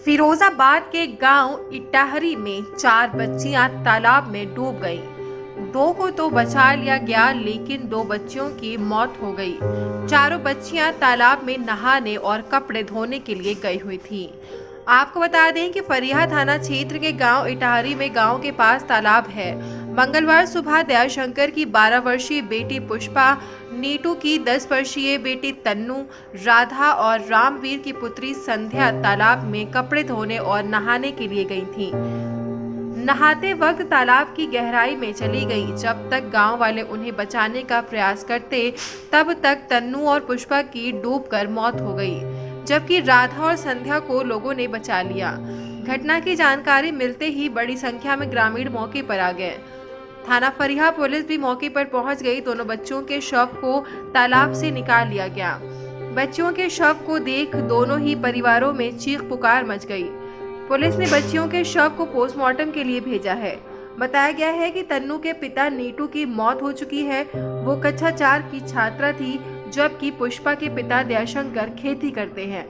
फिरोजाबाद के गांव इटाहरी में 4 बच्चियां तालाब में डूब गईं। 2 को तो बचा लिया गया, लेकिन 2 बच्चियों की मौत हो गई। चारों बच्चियां तालाब में नहाने और कपड़े धोने के लिए गई हुई थीं। आपको बता दें कि फरिया थाना क्षेत्र के गांव इटाहरी में गांव के पास तालाब है। मंगलवार सुबह दयाशंकर की 12 वर्षीय बेटी पुष्पा, नीटू की 10 वर्षीय बेटी तन्नू, राधा और रामवीर की पुत्री संध्या तालाब में कपड़े धोने और नहाने के लिए गई थीं। नहाते वक्त तालाब की गहराई में चली गई। जब तक गांव वाले उन्हें बचाने का प्रयास करते, तब तक तन्नू और पुष्पा की डूबकर मौत हो गई, जबकि राधा और संध्या को लोगों ने बचा लिया। घटना की जानकारी मिलते ही बड़ी संख्या में ग्रामीण मौके पर आ गए। थाना फरिया पुलिस भी मौके पर पहुंच गई। दोनों बच्चों के शव को तालाब से निकाल लिया गया। बच्चियों के शव को देख दोनों ही परिवारों में चीख पुकार मच गई। पुलिस ने बच्चियों के शव को पोस्टमार्टम के लिए भेजा है। बताया गया है कि तन्नू के पिता नीटू की मौत हो चुकी है। वो कक्षा 4 की छात्रा थी, जबकि पुष्पा के पिता दयाशंकर खेती करते हैं।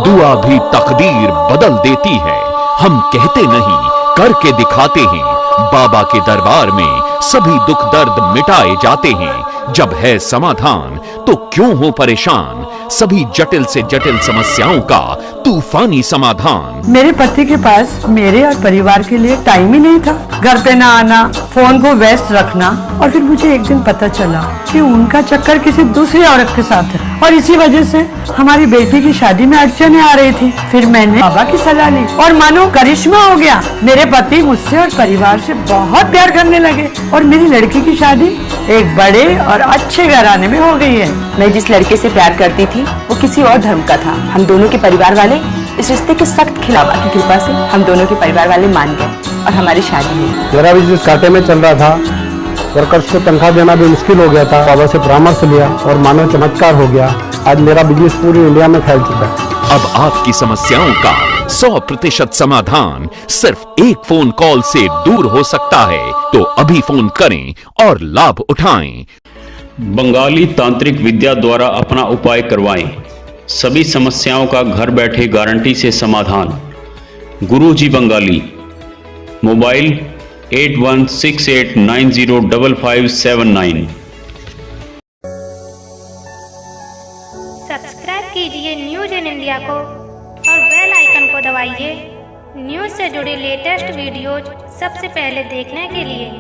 दुआ भी तकदीर बदल देती है। हम कहते नहीं, करके दिखाते हैं। बाबा के दरबार में सभी दुख दर्द मिटाए जाते हैं। जब है समाधान तो क्यों हो परेशान, सभी जटिल से जटिल समस्याओं का तूफानी समाधान। मेरे पति के पास मेरे और परिवार के लिए टाइम ही नहीं था। घर पे ना आना, फोन को व्यस्त रखना, और फिर मुझे एक दिन पता चला कि उनका चक्कर किसी दूसरी औरत के साथ है, और इसी वजह से हमारी बेटी की शादी में अड़चनें आ रही थी। फिर मैंने बाबा की सलाह ली और मानो करिश्मा हो गया। मेरे पति मुझसे और परिवार से बहुत प्यार करने लगे और मेरी लड़की की शादी एक बड़े और अच्छे घराने में हो गई है। मैं जिस लड़के से प्यार करती थी वो किसी और धर्म का था। हम दोनों के परिवार वाले इस रिश्ते के सख्त खिलाफ की कृपा से हम दोनों के परिवार वाले मान गए और हमारी शादी हुई। मेरा बिजनेस घाटे में चल रहा था, वर्कर्स को तनख्वाह देना भी मुश्किल हो गया था। बाबा से परामर्श लिया और मानो चमत्कार हो गया। आज मेरा बिजनेस पूरी इंडिया में फैल चुका है। अब आपकी समस्याओं का 100% समाधान सिर्फ एक फोन कॉल से दूर हो सकता है। तो अभी फोन करें और लाभ उठाएं। बंगाली तांत्रिक विद्या द्वारा अपना उपाय करवाएं। सभी समस्याओं का घर बैठे गारंटी से समाधान। गुरुजी बंगाली। मोबाइल 8168905579। सब्सक्राइब कीजिए न्यूज इन इंडिया को और बेल आइकन को दबाइए न्यूज से जुड़ी लेटेस्ट वीडियोज सबसे पहले देखने के लिए।